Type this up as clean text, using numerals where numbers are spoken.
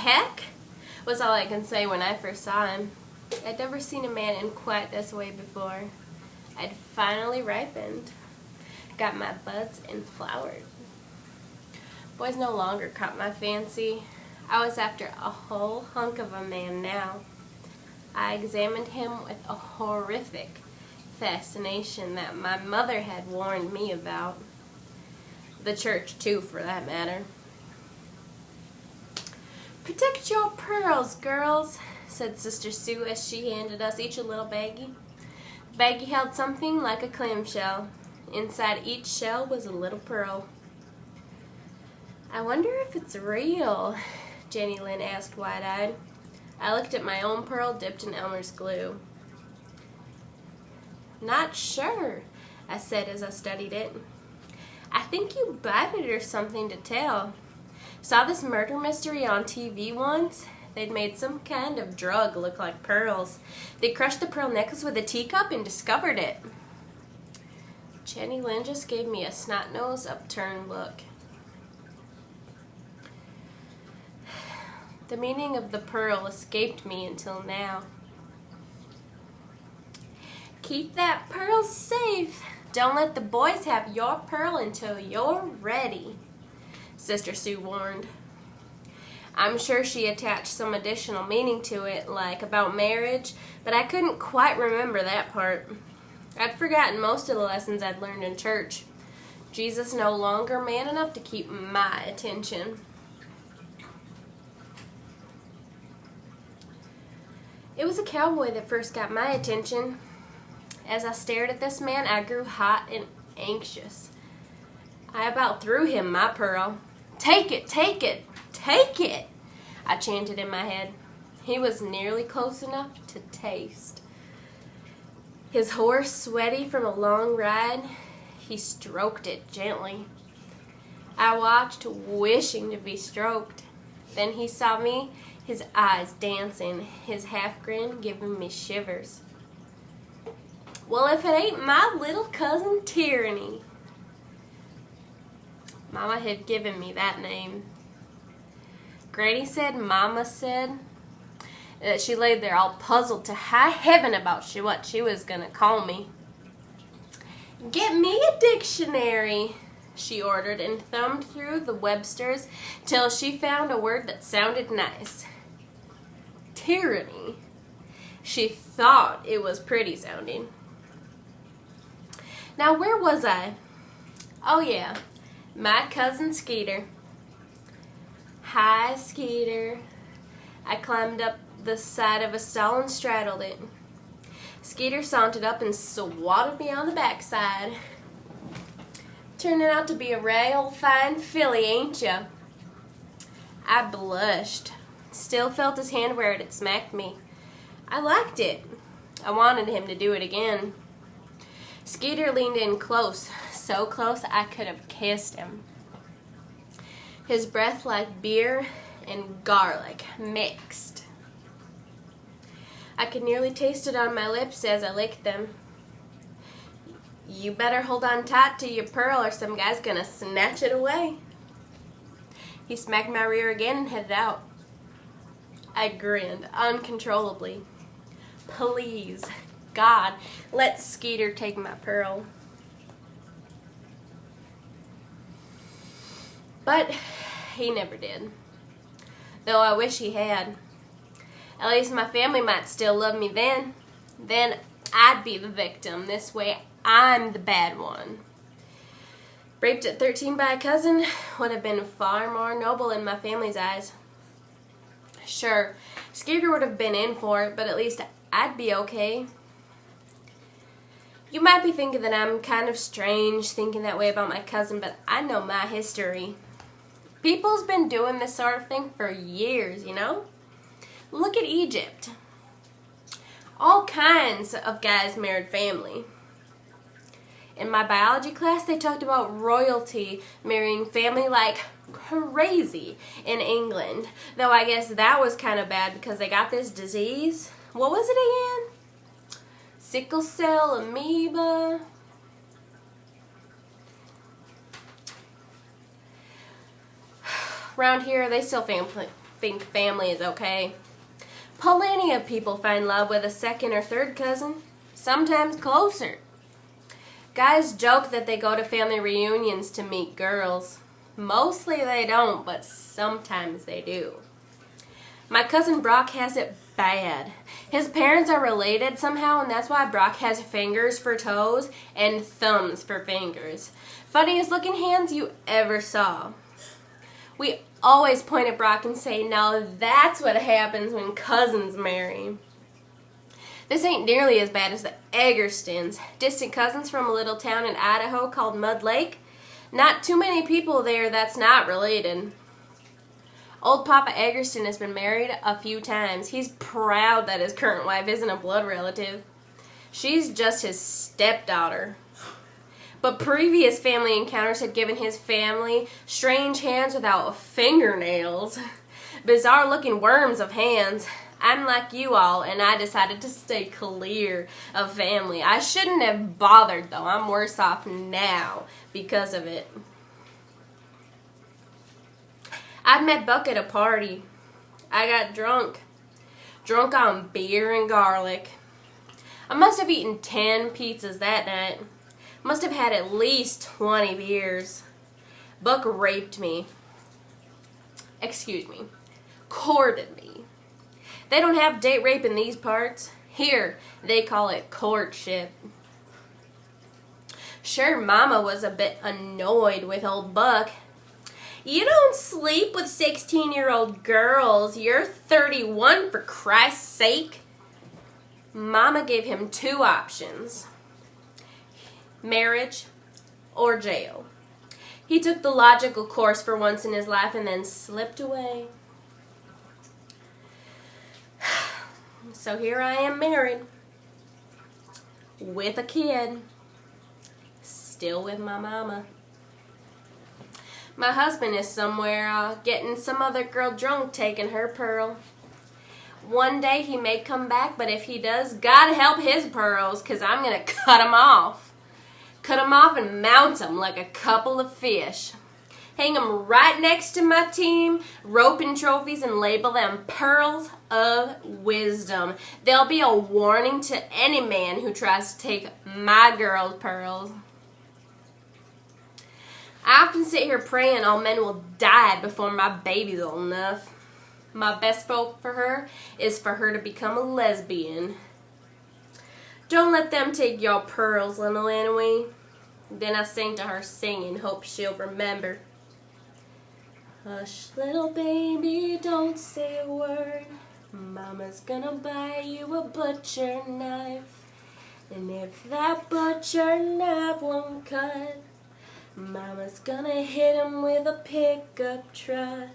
heck?" was all I can say when I first saw him. I'd never seen a man in quite this way before. I'd finally ripened, got my buds and flowered. Boys no longer caught my fancy. I was after a whole hunk of a man now. I examined him with a horrific fascination that my mother had warned me about. The church, too, for that matter. "Protect your pearls, girls," said Sister Sue as she handed us each a little baggie. The baggie held something like a clamshell. Inside each shell was a little pearl. "I wonder if it's real," Jenny Lynn asked wide-eyed. I looked at my own pearl dipped in Elmer's glue. "Not sure," I said as I studied it. "I think you bought it or something to tell. Saw this murder mystery on TV once. They'd made some kind of drug look like pearls. They crushed the pearl necklace with a teacup and discovered it." Jenny Lynn just gave me a snot-nosed, upturned look. The meaning of the pearl escaped me until now. "Keep that pearl safe. Don't let the boys have your pearl until you're ready," Sister Sue warned. I'm sure she attached some additional meaning to it, like about marriage, but I couldn't quite remember that part. I'd forgotten most of the lessons I'd learned in church. Jesus no longer man enough to keep my attention. It was a cowboy that first got my attention. As I stared at this man, I grew hot and anxious. I about threw him my pearl. "Take it, take it, take it," I chanted in my head. He was nearly close enough to taste. His horse sweaty from a long ride, he stroked it gently. I watched, wishing to be stroked. Then he saw me, his eyes dancing, his half grin giving me shivers. "Well, if it ain't my little cousin Tyranny." Mama had given me that name. Granny said Mama said that she laid there all puzzled to high heaven about what she was going to call me. "Get me a dictionary," she ordered, and thumbed through the Webster's till she found a word that sounded nice. Tyranny. She thought it was pretty sounding. Now, where was I? Oh, yeah. My cousin Skeeter. "Hi, Skeeter." I climbed up the side of a stall and straddled it. Skeeter sauntered up and swatted me on the backside. "Turning out to be a real fine filly, ain't ya?" I blushed. Still felt his hand where it had smacked me. I liked it. I wanted him to do it again. Skeeter leaned in close, so close I could have kissed him. His breath like beer and garlic mixed. I could nearly taste it on my lips as I licked them. "You better hold on tight to your pearl or some guy's gonna snatch it away." He smacked my rear again and headed out. I grinned uncontrollably. Please, God, let Skeeter take my pearl. But he never did. Though I wish he had. At least my family might still love me then. Then I'd be the victim. This way I'm the bad one. Raped at 13 by a cousin would have been far more noble in my family's eyes. Sure, Skeeter would have been in for it, but at least I'd be okay. You might be thinking that I'm kind of strange thinking that way about my cousin, but I know my history. People's been doing this sort of thing for years, you know? Look at Egypt. All kinds of guys married family. In my biology class, they talked about royalty marrying family like crazy in England. Though I guess that was kind of bad because they got this disease. What was it again? Sickle cell amoeba. Around here, they still think family is okay. Plenty of people find love with a second or third cousin, sometimes closer. Guys joke that they go to family reunions to meet girls. Mostly they don't, but sometimes they do. My cousin Brock has it bad. His parents are related somehow, and that's why Brock has fingers for toes and thumbs for fingers. Funniest looking hands you ever saw. We always point at Brock and say, now that's what happens when cousins marry. This ain't nearly as bad as the Eggerstons, distant cousins from a little town in Idaho called Mud Lake. Not too many people there that's not related. Old Papa Eggerston has been married a few times. He's proud that his current wife isn't a blood relative. She's just his stepdaughter. But previous family encounters had given his family strange hands without fingernails. Bizarre looking worms of hands. I'm like you all, and I decided to stay clear of family. I shouldn't have bothered, though. I'm worse off now because of it. I met Buck at a party. I got drunk. Drunk on beer and garlic. I must have eaten 10 pizzas that night. Must have had at least 20 beers. Buck raped me. Excuse me. Courted me. They don't have date rape in these parts. Here, they call it courtship. Sure, Mama was a bit annoyed with old Buck. You don't sleep with 16-year-old girls. You're 31, for Christ's sake. Mama gave him 2 options. Marriage or jail. He took the logical course for once in his life and then slipped away. So here I am married. With a kid. Still with my mama. My husband is somewhere getting some other girl drunk taking her pearl. One day he may come back, but if he does, God help his pearls, because I'm going to cut them off. Cut them off and mount them like a couple of fish. Hang them right next to my team, roping trophies, and label them pearls of wisdom. They'll be a warning to any man who tries to take my girl's pearls. I often sit here praying all men will die before my baby's old enough. My best hope for her is for her to become a lesbian. Don't let them take your pearls, little Annie. Then I sing to her singing, hope she'll remember. Hush, little baby, don't say a word. Mama's gonna buy you a butcher knife. And if that butcher knife won't cut, Mama's gonna hit him with a pickup truck.